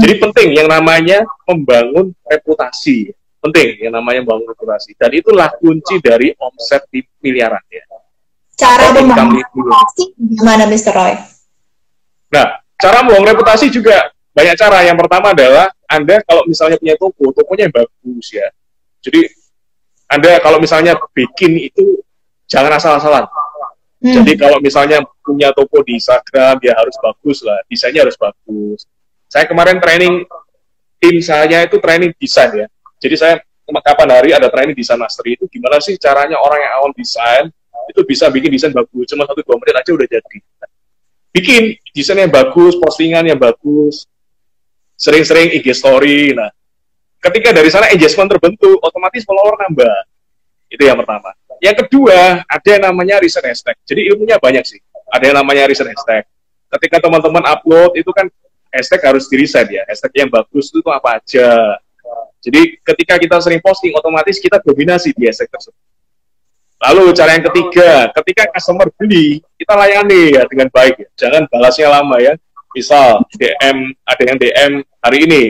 Jadi penting yang namanya membangun reputasi. Penting yang namanya membangun reputasi. Dan itulah kunci dari omset di miliaran ya. Cara membangun reputasi gimana, Mr. Roy? Nah, cara membangun reputasi juga banyak cara. Yang pertama adalah Anda kalau misalnya punya toko, tokonya yang bagus ya. Jadi Anda kalau misalnya bikin itu jangan asal-asalan. Jadi kalau misalnya punya toko di Instagram, ya harus bagus lah, desainnya harus bagus. Saya kemarin training, tim saya itu training desain ya. Jadi saya kapan hari ada training desain mastery itu gimana sih caranya orang yang awam desain itu bisa bikin desain bagus, cuma 1-2 menit aja udah jadi. Bikin desain yang bagus, postingan yang bagus, sering-sering IG story. Nah, ketika dari sana engagement terbentuk, otomatis follower nambah. Itu yang pertama. Yang kedua, ada yang namanya riset hashtag. Jadi ilmunya banyak sih. Ada yang namanya riset hashtag. Ketika teman-teman upload, itu kan hashtag harus di-riset ya. Hashtag yang bagus itu apa aja. Jadi ketika kita sering posting, otomatis kita dominasi di hashtag tersebut. Lalu cara yang ketiga, ketika customer beli, kita layani ya dengan baik ya. Jangan balasnya lama ya. Misal DM, ada yang DM hari ini,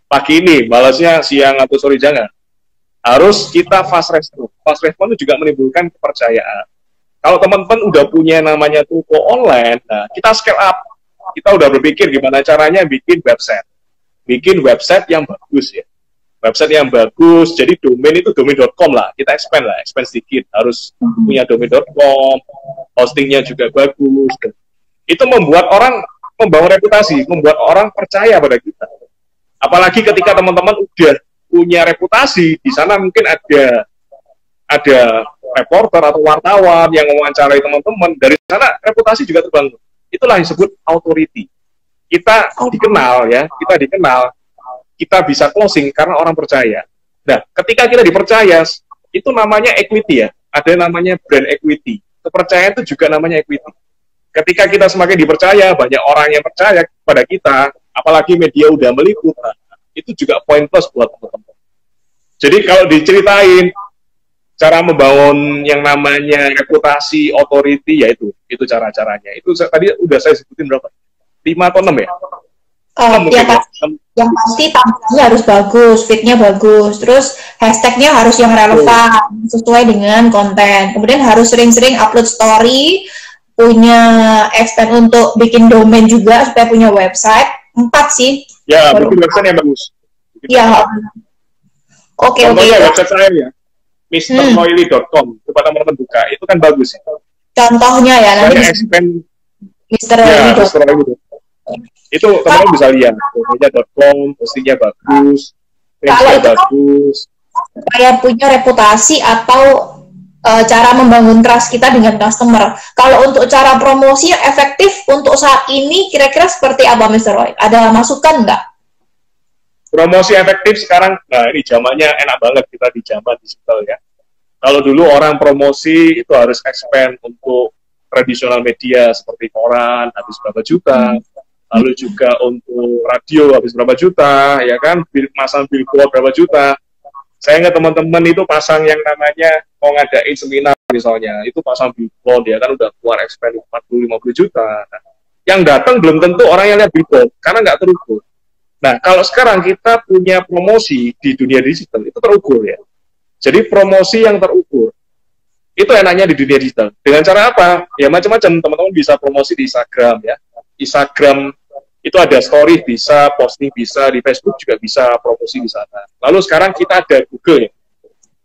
pagi ini, balasnya siang atau sore, jangan. Harus kita fast respon. Fast respon itu juga menimbulkan kepercayaan. Kalau teman-teman udah punya namanya toko online, nah kita scale up. Kita udah berpikir gimana caranya bikin website. Bikin website yang bagus ya. Website yang bagus, jadi domain itu domain.com lah, kita expand sedikit, harus punya domain.com, hostingnya juga bagus. Itu membuat orang membangun reputasi, membuat orang percaya pada kita. Apalagi ketika teman-teman udah punya reputasi, di sana mungkin ada reporter atau wartawan yang mewawancarai teman-teman, dari sana reputasi juga terbangun. Itulah yang disebut authority. Kita dikenal ya, kita bisa closing karena orang percaya. Nah, ketika kita dipercaya, itu namanya equity ya. Ada namanya brand equity. Kepercayaan itu juga namanya equity. Ketika kita semakin dipercaya, banyak orang yang percaya pada kita, apalagi media udah meliput, nah, itu juga poin plus buat teman-teman. Jadi kalau diceritain cara membangun yang namanya reputasi, authority, ya itu cara-caranya. Itu tadi udah saya sebutin berapa? 5 atau 6 ya? Ya pasti, yang pasti tampilannya harus bagus, fitnya bagus, terus hashtagnya harus yang relevan, sesuai dengan konten. Kemudian harus sering-sering upload story, punya expand untuk bikin domain juga supaya punya website. 4 sih. Ya, bikin website yang bagus. Iya. Oke. Website saya ya, mrnoily.com, coba teman-teman buka, itu kan bagus. Contohnya ya, nanti expand mrnoily.com. Itu teman-teman bisa lihat, domainnya.com, postingnya bagus, kalau itu bagus. Supaya punya reputasi atau cara membangun trust kita dengan customer. Kalau untuk cara promosi yang efektif untuk saat ini, kira-kira seperti apa, Mr. Roy? Ada masukan nggak? Promosi efektif sekarang, nah ini zamannya enak banget kita di zaman digital ya. Kalau dulu orang promosi itu harus expand untuk tradisional media seperti koran, habis berapa juta. Lalu juga untuk radio habis berapa juta, ya kan, masang billboard berapa juta. Saya ingat teman-teman itu pasang yang namanya mau ngadain seminar misalnya, itu pasang billboard ya kan udah keluar expand 40-50 juta. Nah, yang datang belum tentu orang yang lihat billboard karena nggak terukur. Nah, kalau sekarang kita punya promosi di dunia digital itu terukur ya. Jadi promosi yang terukur itu enaknya di dunia digital. Dengan cara apa? Ya macam-macam. Teman-teman bisa promosi di Instagram ya. Instagram itu ada story bisa, posting bisa, di Facebook juga bisa promosi di sana. Lalu sekarang kita ada Google ya.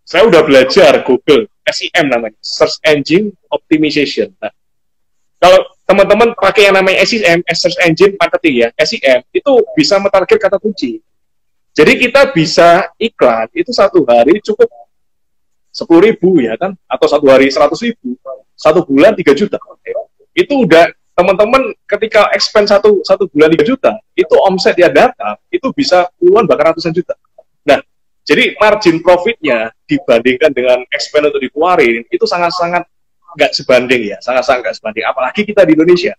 Saya udah belajar Google, SEM namanya, Search Engine Optimization. Nah, kalau teman-teman pakai yang namanya SEM, Search Engine Marketing ya, SEM, itu bisa mentarget kata kunci. Jadi kita bisa iklan, itu satu hari cukup 10.000 ya kan, atau satu hari 100.000, 1 bulan 3 juta. Itu udah teman-teman ketika expand satu bulan 3 juta, itu omset dia dapat, itu bisa puluhan bahkan ratusan juta. Nah, jadi margin profitnya dibandingkan dengan expand untuk dikeluarin, itu sangat-sangat nggak sebanding ya, sangat-sangat nggak sebanding. Apalagi kita di Indonesia.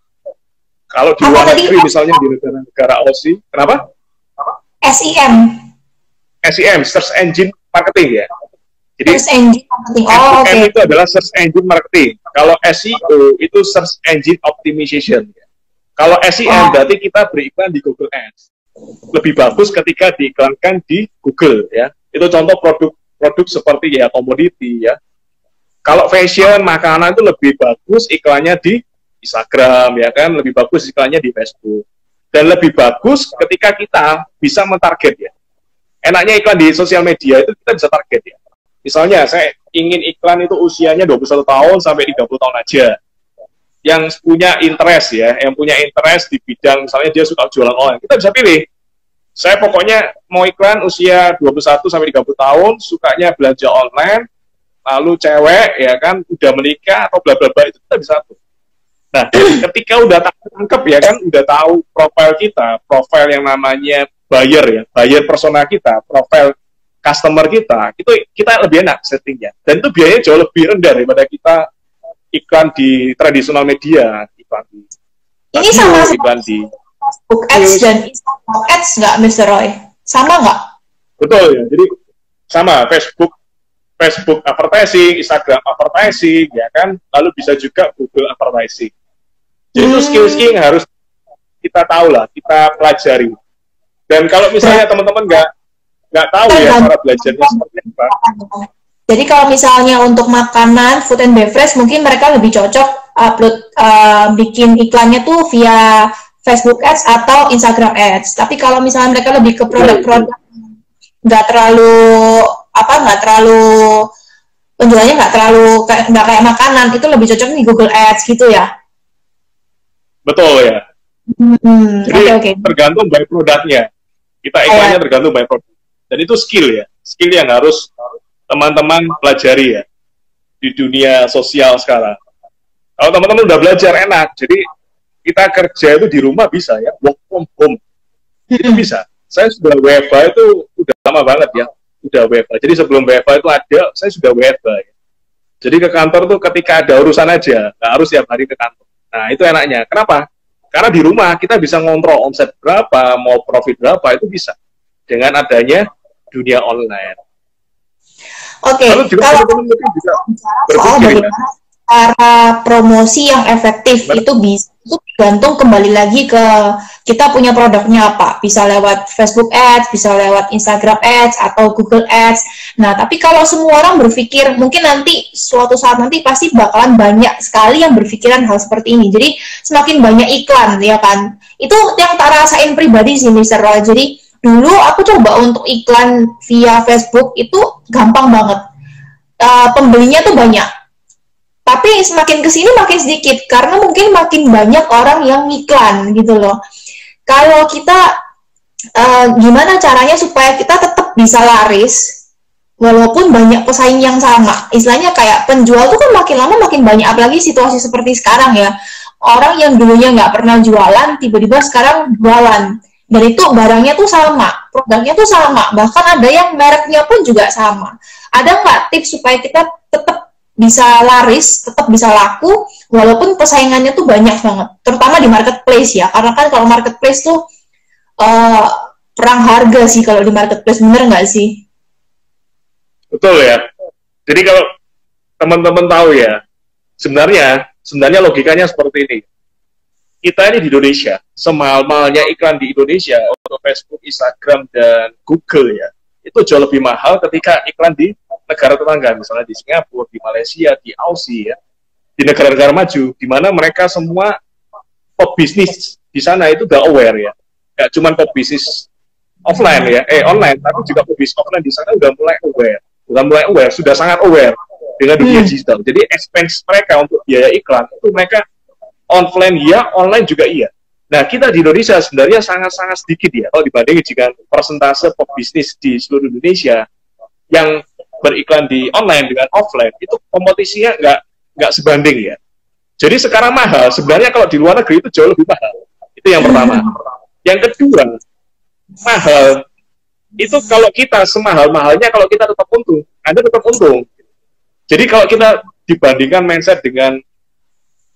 Kalau di luar negeri, misalnya di negara-negara Aussie, kenapa? SEM. SEM, Search Engine Marketing ya. Jadi Search Engine Marketing. Oh, SEM itu adalah Search Engine Marketing. Kalau SEO itu Search Engine Optimization. Kalau SEM berarti kita beriklan di Google Ads. lebih bagus ketika diiklankan di Google ya. Itu contoh produk seperti ya komoditi ya. Kalau fashion, makanan itu lebih bagus iklannya di Instagram ya kan, lebih bagus iklannya di Facebook. Dan lebih bagus ketika kita bisa mentarget ya. Enaknya iklan di sosial media itu kita bisa target ya. Misalnya saya ingin iklan itu usianya 21 tahun sampai 30 tahun aja. Yang punya interest ya, yang punya interest di bidang misalnya dia suka jualan online, kita bisa pilih. Saya pokoknya mau iklan usia 21 sampai 30 tahun, sukanya belanja online, lalu cewek ya kan udah menikah atau bla bla bla, itu kita bisa atur. Nah, ketika udah tangkep ya kan, udah tahu profil kita, profil yang namanya buyer ya, buyer persona kita, profil customer kita, itu kita lebih enak settingnya. Dan itu biayanya jauh lebih rendah daripada kita iklan di tradisional media, iklan di ini sama iklan di Facebook Ads dan Instagram Ads nggak, Mr. Roy? Sama nggak? Betul ya, jadi sama Facebook advertising, Instagram advertising, ya kan, lalu bisa juga Google advertising. Jadi itu skill-skill yang harus kita tahu lah, kita pelajari. Dan kalau misalnya teman-teman nggak tahu ya cara belajarnya seperti apa. Jadi kalau misalnya untuk makanan, food and beverage, mungkin mereka lebih cocok upload bikin iklannya tuh via Facebook Ads atau Instagram Ads. Tapi kalau misalnya mereka lebih ke produk-produk nggak terlalu penjualannya nggak kayak makanan, itu lebih cocok di Google Ads gitu ya. Betul ya. Jadi okay. Tergantung by produknya. Kita iklannya tergantung by produk. Dan itu skill ya. Skill yang harus teman-teman pelajari ya di dunia sosial sekarang. Kalau teman-teman udah belajar enak, jadi kita kerja itu di rumah bisa ya, work from home. Itu bisa. Saya sudah WFH itu udah lama banget ya. Udah WFH. Jadi sebelum WFH itu ada, saya sudah WFH ya. Jadi ke kantor tuh ketika ada urusan aja, nggak harus tiap hari ke kantor. Nah, itu enaknya. Kenapa? Karena di rumah kita bisa ngontrol omset berapa, mau profit berapa, itu bisa. Dengan adanya dunia online. Oke, kalau bisa soal bagaimana cara promosi yang efektif, itu tergantung kembali lagi ke kita punya produknya apa. Bisa lewat Facebook Ads, bisa lewat Instagram Ads, atau Google Ads. Nah, tapi kalau semua orang berpikir, mungkin nanti suatu saat nanti pasti bakalan banyak sekali yang berpikiran hal seperti ini. Jadi semakin banyak iklan, ya kan? Itu yang tak rasain pribadi sih, Mr. Roy. Jadi dulu aku coba untuk iklan via Facebook itu gampang banget. Pembelinya tuh banyak. Tapi semakin kesini makin sedikit, karena mungkin makin banyak orang yang iklan gitu loh. Kalau kita, gimana caranya supaya kita tetap bisa laris, walaupun banyak pesaing yang sama. Istilahnya kayak penjual tuh kan makin lama makin banyak, apalagi situasi seperti sekarang ya. Orang yang dulunya nggak pernah jualan, tiba-tiba sekarang jualan. Dan itu barangnya tuh sama, produknya tuh sama, bahkan ada yang mereknya pun juga sama. Ada nggak tips supaya kita tetap bisa laris, tetap bisa laku, walaupun persaingannya tuh banyak banget, terutama di marketplace ya, karena kan kalau marketplace tuh perang harga sih kalau di marketplace, bener nggak sih? Betul ya. Jadi kalau teman-teman tahu ya, sebenarnya logikanya seperti ini. Kita ini di Indonesia, semahal-mahalnya iklan di Indonesia untuk Facebook, Instagram, dan Google ya, itu jauh lebih mahal ketika iklan di negara tetangga, misalnya di Singapura, di Malaysia, di Aussie, ya, di negara-negara maju, di mana mereka semua pebisnis di sana itu udah aware ya, nggak cuma pebisnis offline ya, online, tapi juga pebisnis offline di sana udah mulai aware, sudah sangat aware dengan dunia digital. Jadi expense mereka untuk biaya iklan itu mereka offline ya, online juga iya. Nah, kita di Indonesia sebenarnya sangat-sangat sedikit ya, kalau dibandingin jika persentase pebisnis di seluruh Indonesia yang beriklan di online dengan offline, itu kompetisinya nggak sebanding ya. Jadi sekarang mahal, sebenarnya kalau di luar negeri itu jauh lebih mahal. Itu yang pertama. Yang kedua, mahal, itu kalau kita semahal-mahalnya, kalau kita tetap untung, Anda tetap untung. Jadi kalau kita dibandingkan mindset dengan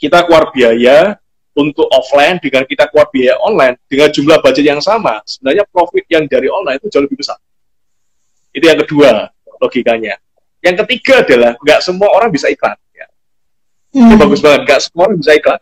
kita keluar biaya untuk offline, dengan kita keluar biaya online, dengan jumlah budget yang sama, sebenarnya profit yang dari online itu jauh lebih besar. Itu yang kedua logikanya. Yang ketiga adalah nggak semua orang bisa iklan. Ya. Itu bagus banget, nggak semua orang bisa iklan.